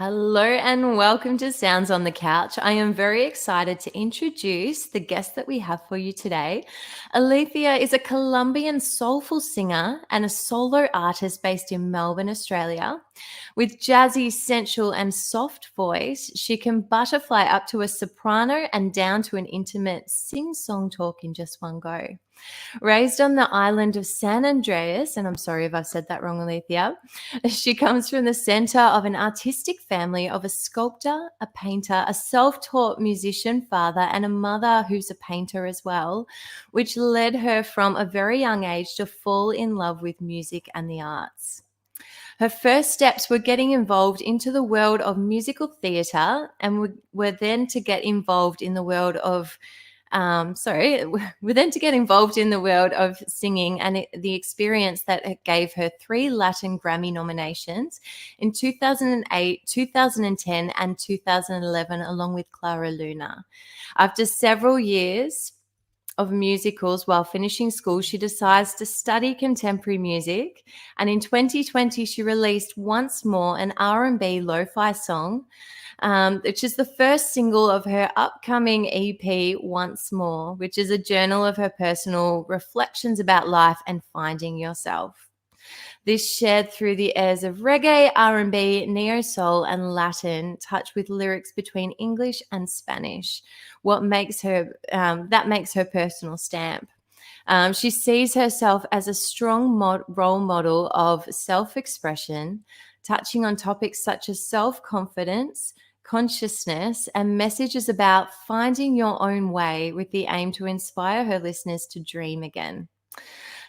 Hello and welcome to Sounds on the Couch. I am very excited to introduce the guest that we have for you today. ALETHIA is a Colombian soulful singer and a solo artist based in Melbourne, Australia. With jazzy, sensual, and soft voice, she can butterfly up to a soprano and down to an intimate sing-song talk in just one go. Raised on the island of San Andreas, and I'm sorry if I've said that wrong, ALETHIA, she comes from the center of an artistic family of a sculptor, a painter, a self-taught musician father, and a mother who's a painter as well, which led her from a very young age to fall in love with music and the arts. Her first steps were getting involved into the world of musical theatre and were then to get involved in the world of we're then to get involved in the world of singing and the experience that it gave her 3 Latin Grammy nominations in 2008, 2010, and 2011, along with Clara Luna. After several years of musicals while finishing school, she decides to study contemporary music, and in 2020 she released Once More, an R&B lo-fi song, which is the first single of her upcoming EP, Once More, which is a journal of her personal reflections about life and finding yourself. This shared through the airs of reggae, R&B, neo-soul, and Latin, touched with lyrics between English and Spanish. That makes her personal stamp. She sees herself as a strong role model of self-expression, touching on topics such as self-confidence, consciousness, and messages about finding your own way, with the aim to inspire her listeners to dream again,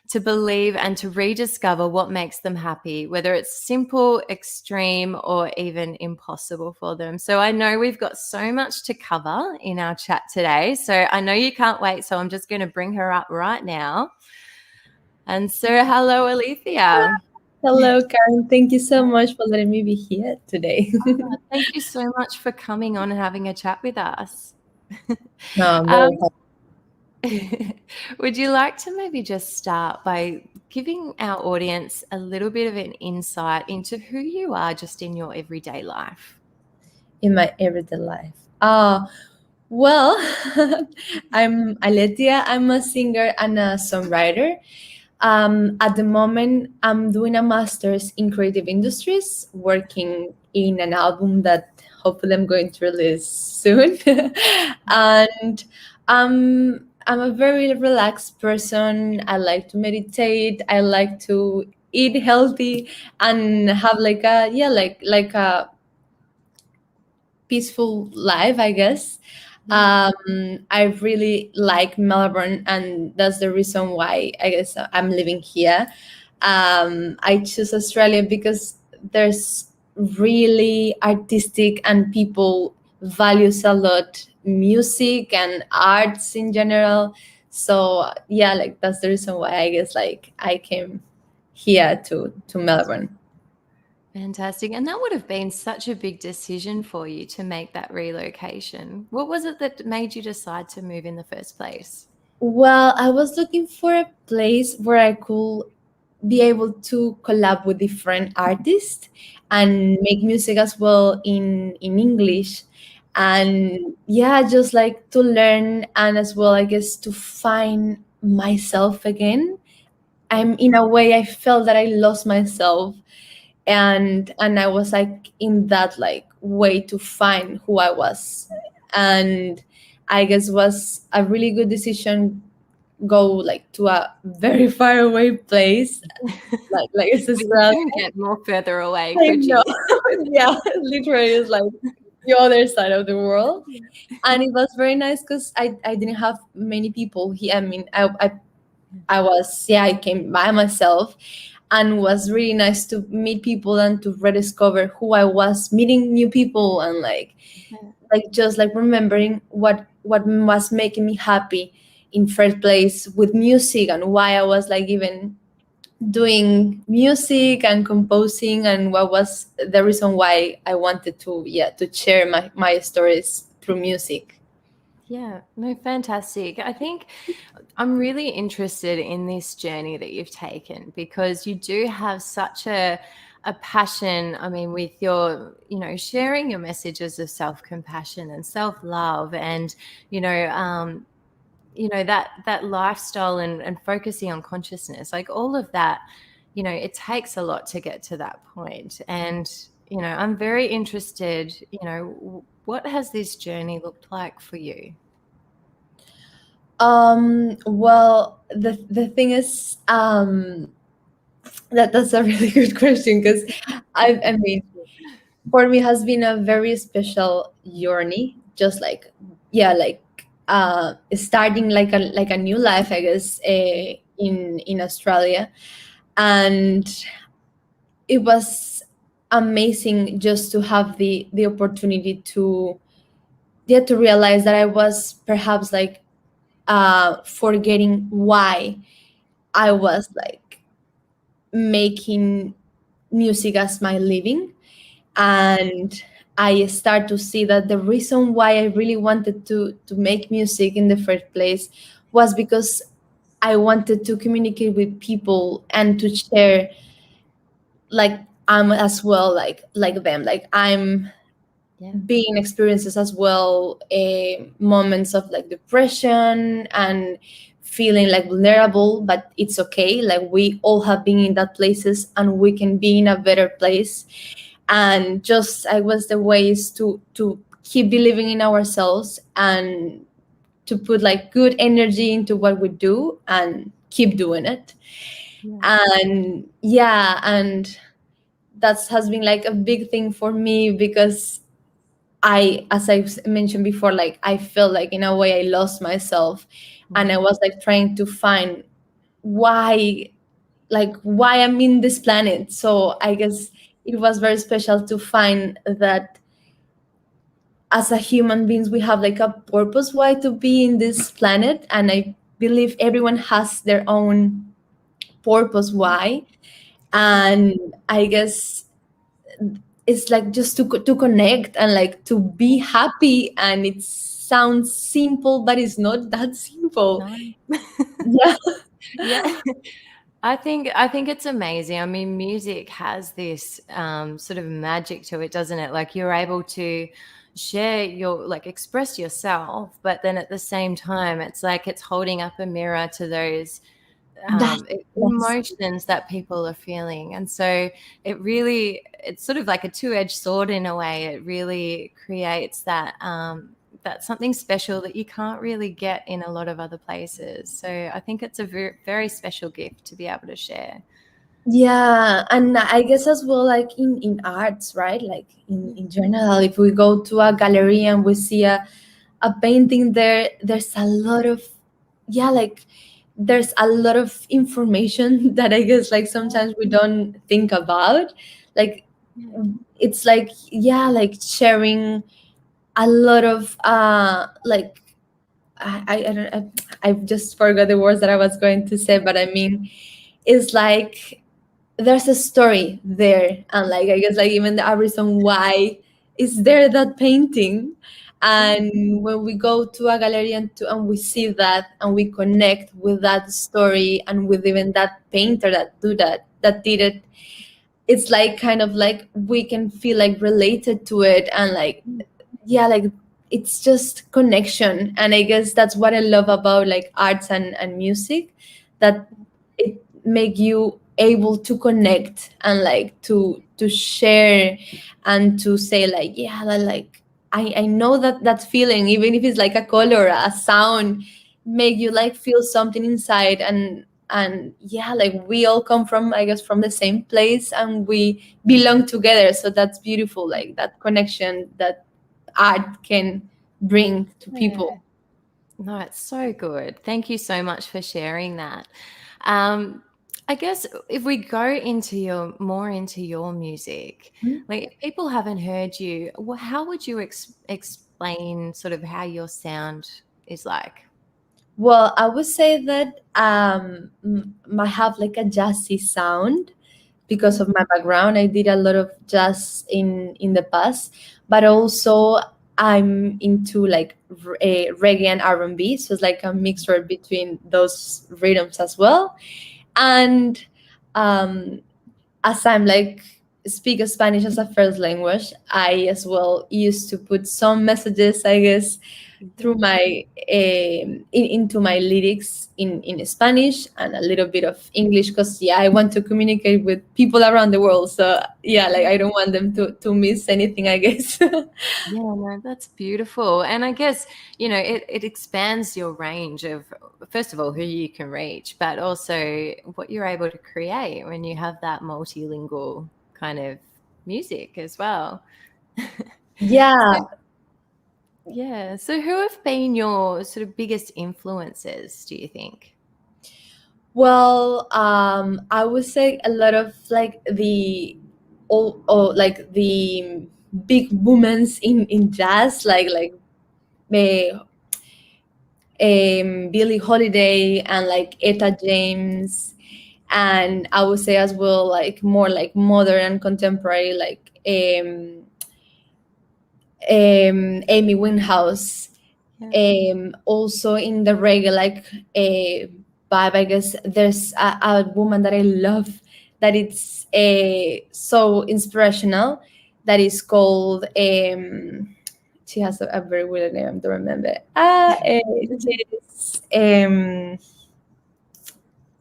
to believe, and to rediscover what makes them happy, whether it's simple, extreme, or even impossible for them. So I know we've got so much to cover in our chat today. So I know you can't wait. So I'm just going to bring her up right now. And so hello, ALETHIA. Hello, Karen. Thank you so much for letting me be here today. Thank you so much for coming on and having a chat with us. No, I'm very happy. Would you like to maybe just start by giving our audience a little bit of an insight into who you are just in your everyday life? In my everyday life. Well, I'm ALETHIA. I'm a singer and a songwriter. At the moment, I'm doing a master's in creative industries, working in an album that hopefully I'm going to release soon. And I'm a very relaxed person. I like to meditate. I like to eat healthy and have like a peaceful life, I guess. I really like Melbourne, and that's the reason why I guess I'm living here. I choose Australia because there's really artistic and people values a lot music and arts in general. So yeah, like that's the reason why I guess like I came here to Melbourne. Fantastic. And that would have been such a big decision for you to make that relocation. What was it that made you decide to move in the first place? Well, I was looking for a place where I could be able to collab with different artists and make music as well in English. And yeah, just like to learn and as well, I guess, to find myself again. I'm in a way I felt that I lost myself, and I was like in that like way to find who I was. And I guess was a really good decision go like to a very far away place like it's You Australia. couldn't get more further away, I could you? know. Yeah, literally it's like the other side of the world. And it was very nice because I didn't have many people here. I mean, I was, yeah, I came by myself, and was really nice to meet people and to rediscover who I was, meeting new people, and like just like remembering what was making me happy in first place with music, and why I was like even doing music and composing, and what was the reason why I wanted to, yeah, to share my stories through music. Yeah, no, fantastic. I think I'm really interested in this journey that you've taken because you do have such a passion, I mean, with your, sharing your messages of self-compassion and self-love, and, that lifestyle, and focusing on consciousness, like all of that, it takes a lot to get to that point. And, I'm very interested, what has this journey looked like for you? Well, the thing is, that's a really good question, because I mean, for me has been a very special journey, just like, yeah, like starting like a new life, I guess, in Australia. And it was amazing just to have the opportunity to, yeah, to realize that I was perhaps like forgetting why I was like making music as my living. And I start to see that the reason why I really wanted to make music in the first place was because I wanted to communicate with people and to share, like, I'm as well like them, like I'm Yeah. being experiences as well, moments of like depression and feeling like vulnerable, but it's okay, like we all have been in that places and we can be in a better place. And just I was the ways to keep believing in ourselves and to put like good energy into what we do and keep doing it. Yeah. And yeah, and that has been like a big thing for me, because as I mentioned before, like I felt like in a way I lost myself, and I was like trying to find why, like why I'm in this planet. So I guess it was very special to find that as a human beings we have like a purpose why to be in this planet, and I believe everyone has their own purpose why. And I guess it's like just to connect and like to be happy, and it sounds simple but it's not that simple. No. Yeah. Yeah. I think it's amazing. I mean, music has this sort of magic to it, doesn't it? Like you're able to share like express yourself, but then at the same time, it's like it's holding up a mirror to those that's that's emotions that people are feeling. And so it's sort of like a two-edged sword in a way. It really creates that something special that you can't really get in a lot of other places. So I think it's a very, very special gift to be able to share. Yeah, and I guess as well, like in arts, right? Like in general, if we go to a gallery and we see a painting there, there's a lot of, yeah, like there's a lot of information that I guess like sometimes we don't think about. Like Yeah. it's like, yeah, like sharing a lot of like I don't I just forgot the words that I was going to say, but I mean it's like there's a story there, and like I guess like even the reason why is there that painting. Yeah. And when we go to a gallery and we see that and we connect with that story and with even that painter that did it, it's like kind of like we can feel like related to it, and like, yeah, like it's just connection. And I guess that's what I love about like arts and music, that it make you able to connect and like to share and to say like, yeah, that like I know that feeling, even if it's like a color, a sound, make you like feel something inside. And yeah, like we all come from, I guess, from the same place and we belong together. So that's beautiful, like that connection that art can bring to Yeah. people. No, it's so good. Thank you so much for sharing that. Um, I guess if we go into your music, Mhm. like if people haven't heard you, how would you explain sort of how your sound is like? Well, I would say that I have like a jazzy sound because of my background. I did a lot of jazz in the past, but also I'm into like a reggae and R&B, so it's like a mixture between those rhythms as well. And um, as I'm like speak Spanish as a first language, I as well used to put some messages, I guess, through Yeah. my into my lyrics in Spanish and a little bit of English, because yeah, I want to communicate with people around the world. So yeah, like I don't want them to miss anything, I guess. Yeah, no, that's beautiful. And I guess, it expands your range of, first of all, who you can reach, but also what you're able to create when you have that multilingual kind of music as well. Yeah. Yeah. So who have been your sort of biggest influences, do you think? Well, I would say a lot of like the like the big women in jazz, like Billie Holiday and like Etta James, and I would say as well like more like modern and contemporary, like Amy Winehouse. Yeah. Also in the reggae like vibe, I guess there's a woman that I love, that it's so inspirational, that is called she has a very weird name, I don't remember. She's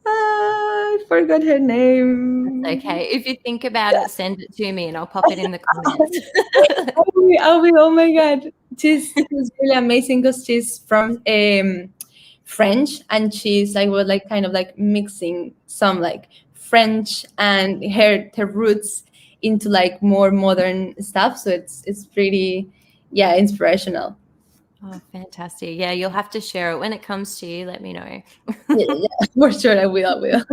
I forgot her That's name. okay. If you think about it, send it to me and I'll pop it in the comments. Oh my god, she's really amazing because she's from French, and she's like well like kind of like mixing some like French and her roots into like more modern stuff. So it's pretty, yeah, inspirational. Oh, fantastic. Yeah, you'll have to share it when it comes to you. Let me know. Yeah, yeah, for sure I will. I will.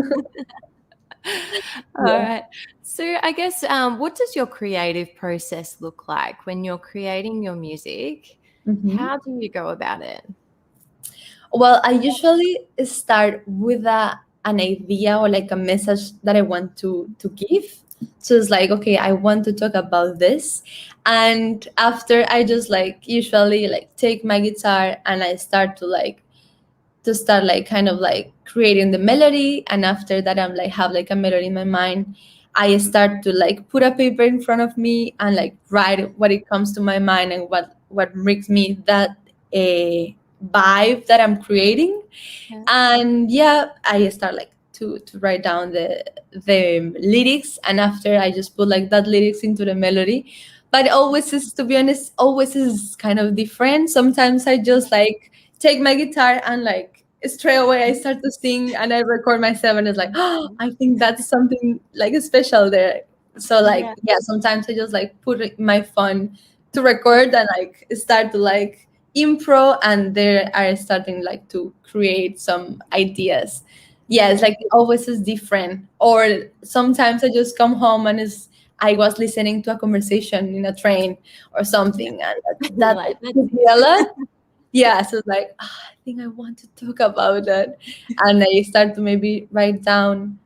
All Yeah. right. So I guess what does your creative process look like when you're creating your music? Mhm. How do you go about it? Well, I usually start with an idea or like a message that I want to give. So it's like, okay, I want to talk about this. And after I just like usually like take my guitar and I start to start like kind of like creating the melody. And after that I'm like have like a melody in my mind. I start to like put a paper in front of me and like write what it comes to my mind and what makes me that a vibe that I'm creating. Yeah. And yeah, I start like to write down the lyrics, and after I just put like that lyrics into the melody. But always is, to be honest, always is kind of different. Sometimes I just like take my guitar and like straight away I start to sing and I record myself, and it's like, oh, I think that's something like special there. So like Yeah. yeah, sometimes I just like put my phone to record and like start to like impro, and there are starting like to create some ideas. Yeah, it's like it always is different. Or sometimes I just come home and it's I was listening to a conversation in a train or something, and You're that like, that's took me a lot. Yeah, so it's like, "Ah, I think I want to talk about that," and I start to maybe write down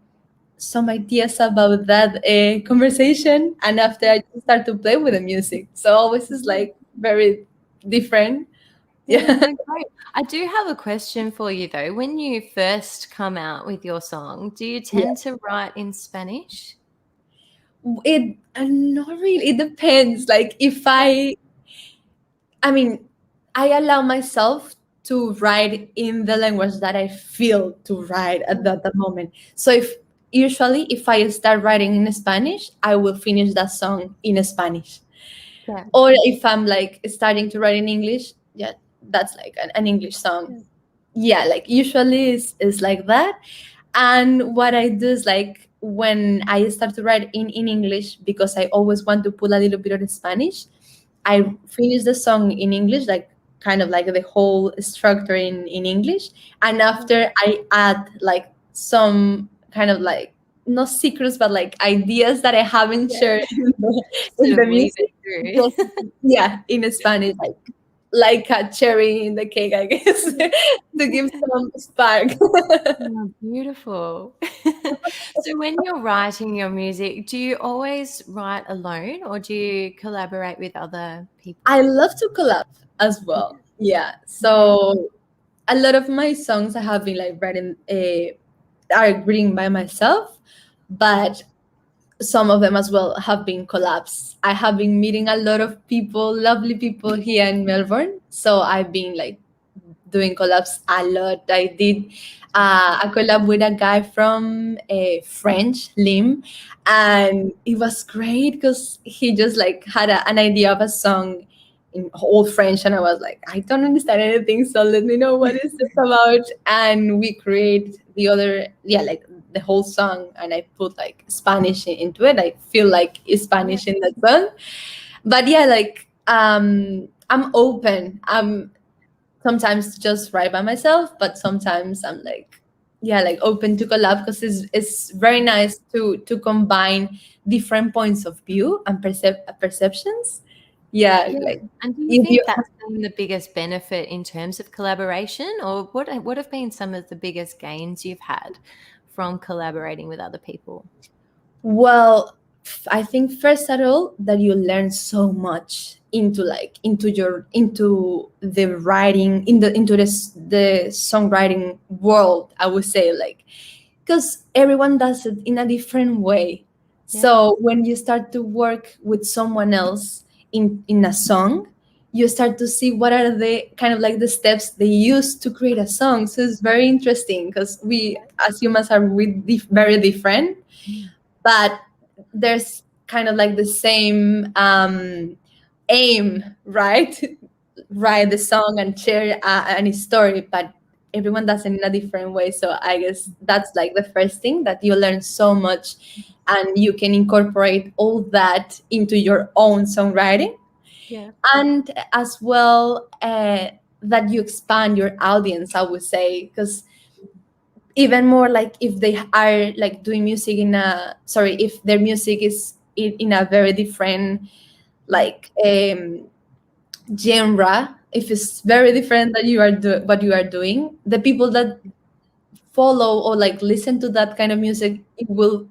some ideas about that conversation, and after I just start to play with the music. So always is it. like very different. Yeah, Yeah. no, great. I do have a question for you though. When you first come out with your song, do you Yeah. tend to write in Spanish? It not really. It depends. Like if I mean, I allow myself to write in the language that I feel to write at that moment. So if I start writing in Spanish, I will finish that song in Spanish. Yeah. Or if I'm like starting to write in English, yeah, that's like an English song. Yeah, like usually is like that. And what I do is like when I start to write in English, because I always want to put a little bit of Spanish, I finish the song in English, like kind of like the whole structure in English. And after I add like some kind of like not secrets, but like ideas that I haven't Yeah. shared in Sort the of weave it music. Just, through. yeah, in Spanish, like a cherry in the cake, I guess, to give some spark. Oh, beautiful. So when you're writing your music, do you always write alone or do you collaborate with other I people? love to collab as well. Yeah. Okay. So a lot of my songs I have been like writing are written by myself, but some of them as well have been collabs. I have been meeting a lot of people, lovely people here in Melbourne. So I've been like doing collabs a lot. I did a collab with a guy from French, Lim, and it was great because he just like had an idea of a song in old French, and I was like, I don't understand anything, so let me know what is this about. And we create the other, yeah, like the whole song, and I put like Spanish into it. I feel like it's Yeah. Spanish in that song, but yeah, like I'm open. I'm sometimes just write by myself, but sometimes I'm like, yeah, like open to collab because it's very nice to combine different points of view and perceptions. Yeah, Yeah. like And do you if you think that's been the biggest benefit in terms of collaboration, or what have been some of the biggest gains you've had from collaborating with other people? well, I think first of all that you learn so much into the writing into the songwriting world. I would say like because everyone does it in a different way. Yeah. So when you start to work with someone else in a song, you start to see what are the kind of like the steps they use to create a song. So it's very interesting because we as humans are very different, Mm. but there's kind of like the same aim, right? Write the song and share any story, but everyone does it in a different way. So I guess that's like the first thing that you learn so much, and you can incorporate all that into your own songwriting, Yeah. and as well that you expand your audience. I would say because even more like if they are like doing music in a sorry if their music is in a very different like genre, if it's very different that you are what you are doing, the people that follow or like listen to that kind of music, it will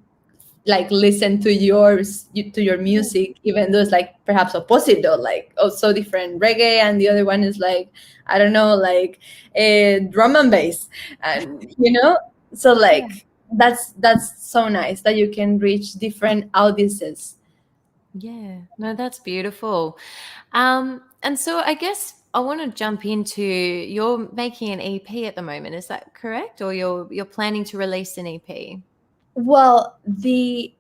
like listen to your Yeah. music, even though it's like perhaps opposite or like also different reggae, and the other one is like I don't know, like drum and bass, and so Yeah. like that's so nice that you can reach different audiences. Yeah. No, that's beautiful. And so I guess I want to jump into you're making an EP at the moment. Is that correct? Or you're planning to release an EP? Well, I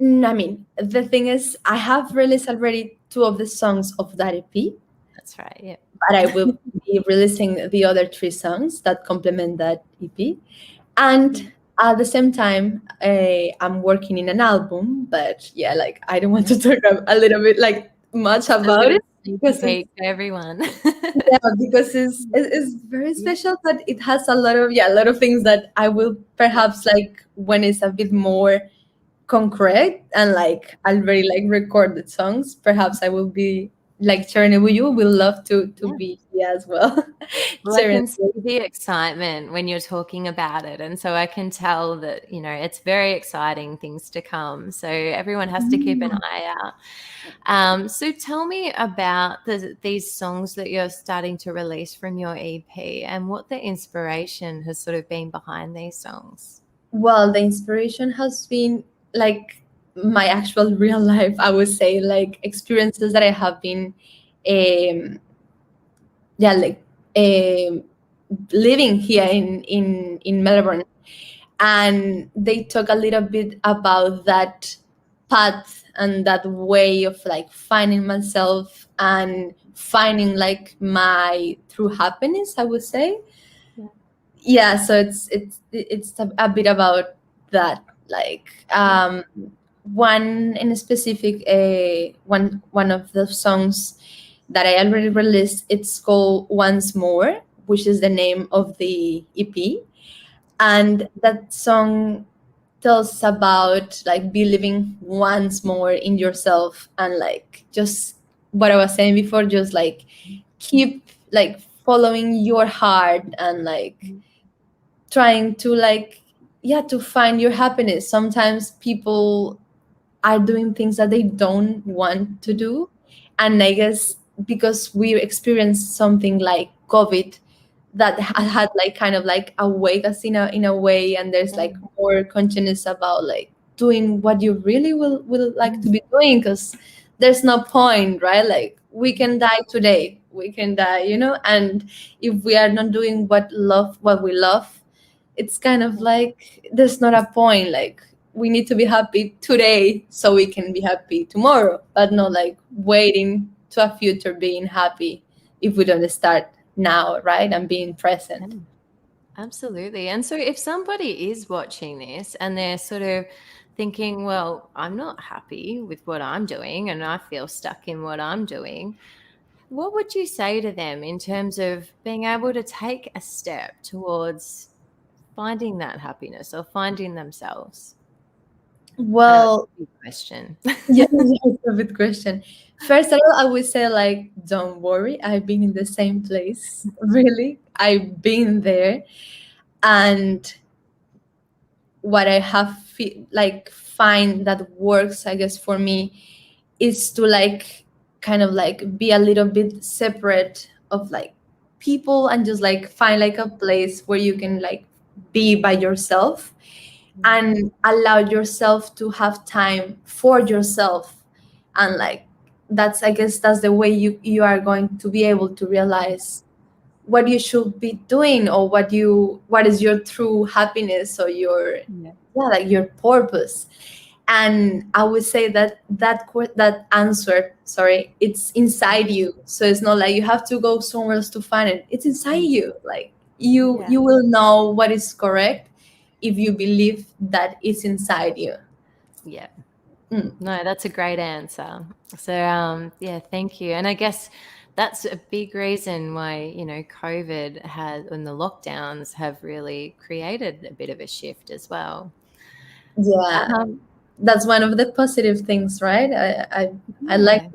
mean, the thing is, I have released already two of the songs of that EP, That's right. Yeah. but I will be releasing the other three songs that complement that EP. And at the same time, I'm working in an album, but yeah, like I don't want to talk a little bit like much A about little it sneaky because peek for everyone. yeah, because it's very Yeah. special, but it has a lot of things that I will perhaps like when it's a bit more concrete and like already like recorded songs, perhaps I will be like sharing it with you. We'll love to Yeah. be here as well. Well, I sharing can see the excitement when you're talking about it. And so I can tell that, it's very exciting things to come. So everyone has to keep an eye out. So tell me about these songs that you're starting to release from your EP and what the inspiration has sort of been behind these songs. Well, the inspiration has been like my actual real life, I would say, like experiences that I have been um yeah, like um living here in Melbourne, and they talk a little bit about that path and that way of like finding myself and finding like my true happiness, I would say. Yeah. Yeah, so it's a bit about that, like Yeah. one in specific, one of the songs that I already released, it's called Once More, which is the name of the EP, and that song tells about like believing once more in yourself, and like just what I was saying before, just like keep like following your heart and like trying to like yeah to find your happiness. Sometimes people are doing things that they don't want to do, and I guess because we experienced something like COVID that had like kind of like awake us in a way, and there's Yeah. like more consciousness about like doing what you really will like to be doing, because there's no point, right? Like we can die today, we can die, and if we are not doing what we love, it's kind of like there's not a point. Like we need to be happy today so we can be happy tomorrow, but not like waiting to a future being happy if we don't start now, right? And being present. Absolutely. And so if somebody is watching this and they're sort of thinking, well, I'm not happy with what I'm doing and I feel stuck in what I'm doing, what would you say to them in terms of being able to take a step towards finding that happiness or finding themselves? I know it's Well, a big question. yeah, it's a good question. First of all, I would say like, don't worry. I've been in the same place. Really, I've been there, and what I have like find that works, I guess, for me is to like kind of like be a little bit separate of like people and just like find like a place where you can like be by yourself and allow yourself to have time for yourself. And like that's, I guess that's the way you are going to be able to realize what you should be doing, or what is your true happiness, or your like your purpose. And I would say that that answer, sorry, it's inside you. So it's not like you have to go somewhere else to find it. It's inside you. Like you will know what is correct if you believe that it's inside you. Yeah. Mm. No, that's a great answer. So, yeah, thank you. And I guess that's a big reason why, COVID has and the lockdowns have really created a bit of a shift as well. Yeah, Um, that's one of the positive things, right? I like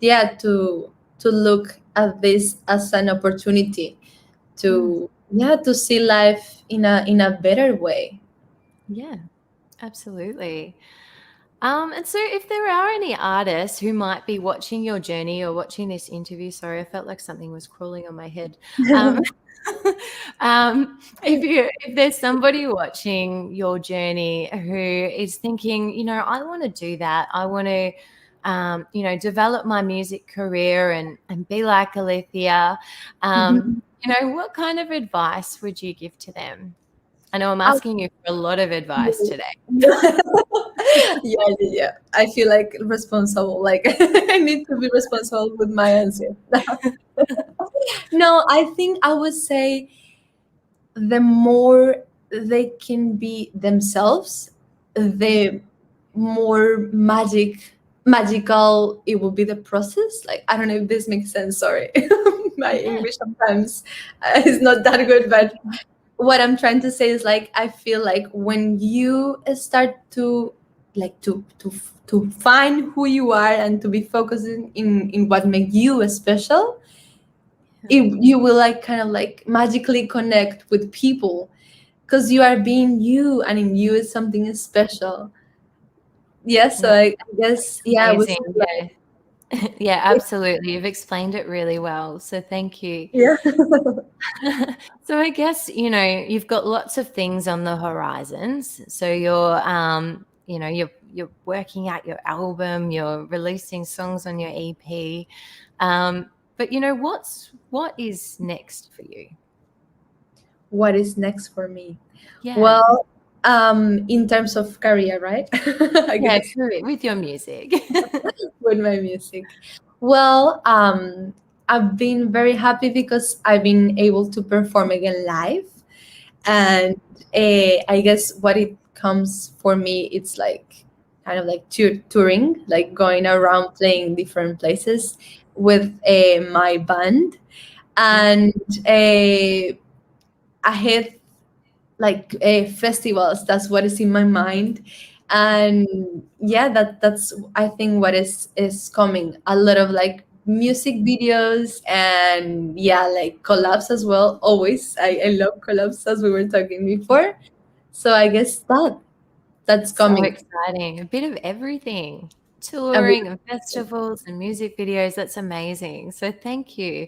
yeah, to look at this as an opportunity mm, to see life in a better way. yeah, absolutely. And so if there are any artists who might be watching your journey or watching this interview, sorry, I felt like something was crawling on my head. Um, if there's somebody watching your journey who is thinking, I want to do that, I want to, develop my music career and be like Alethea, what kind of advice would you give to them? I know I'm I- asking you for a lot of advice today. yeah, yeah. I feel like responsible. Like I need to be responsible with my answer. No, I think I would say the more they can be themselves, the more magical it will be the process. Like I don't know if this makes sense. Sorry, my Yeah. English sometimes is not that good, but what I'm trying to say is like I feel like when you start to like to find who you are and to be focusing in what makes you special, you will like kind of like magically connect with people because you are being you, and in you is something special. Yes, so No, I guess yeah, I was amazing. Yeah. Yeah, absolutely. You've explained it really well. So thank you. yeah. So I guess, you've got lots of things on the horizons. So you're working out your album, you're releasing songs on your EP. But what is next for you? What is next for me? Yeah. Well, in terms of career, right? I Yeah, guess with your music. with my music. Well, I've been very happy because I've been able to perform again live, and I guess what it comes for me, it's like kind of like touring, like going around playing different places with my band, and I had like festivals. That's what is in my mind, and yeah, that's I think what is coming. A lot of like music videos, and yeah, like collabs as well. Always, I love collabs, as we were talking before. So I guess that's So coming. exciting. A bit of everything. Every- Touring and festivals and music videos. That's amazing. So thank you.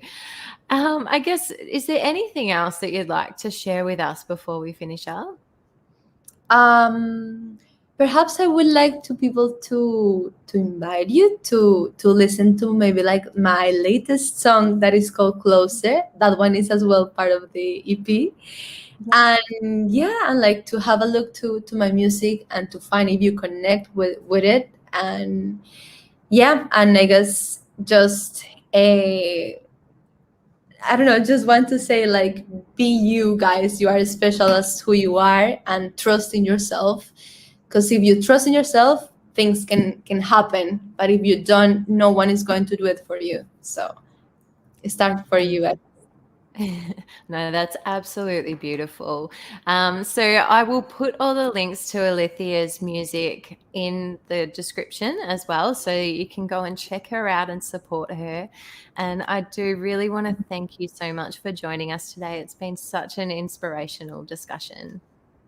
I guess, is there anything else that you'd like to share with us before we finish up? Um, perhaps I would like to people to invite you to listen to maybe like my latest song that is called Closer. That one is as well part of the EP. Yeah. And yeah, and like to have a look to my music and to find if you connect with it. And yeah, and I guess just a, I don't know, just want to say like be you guys. You are as special as who you are, and trust in yourself. Because if you trust in yourself, things can happen. But if you don't, no one is going to do it for you. So start for you. No, that's absolutely beautiful. So I will put all the links to Alethia's music in the description as well, so you can go and check her out and support her. And I do really want to thank you so much for joining us today. It's been such an inspirational discussion.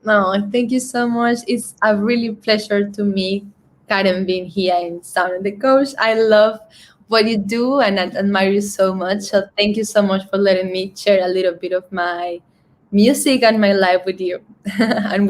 No, thank you so much. It's a really pleasure to me, Karen, being here in Sound and the Coach. I love what you do and I admire you so much. So thank you so much for letting me share a little bit of my music and my life with you and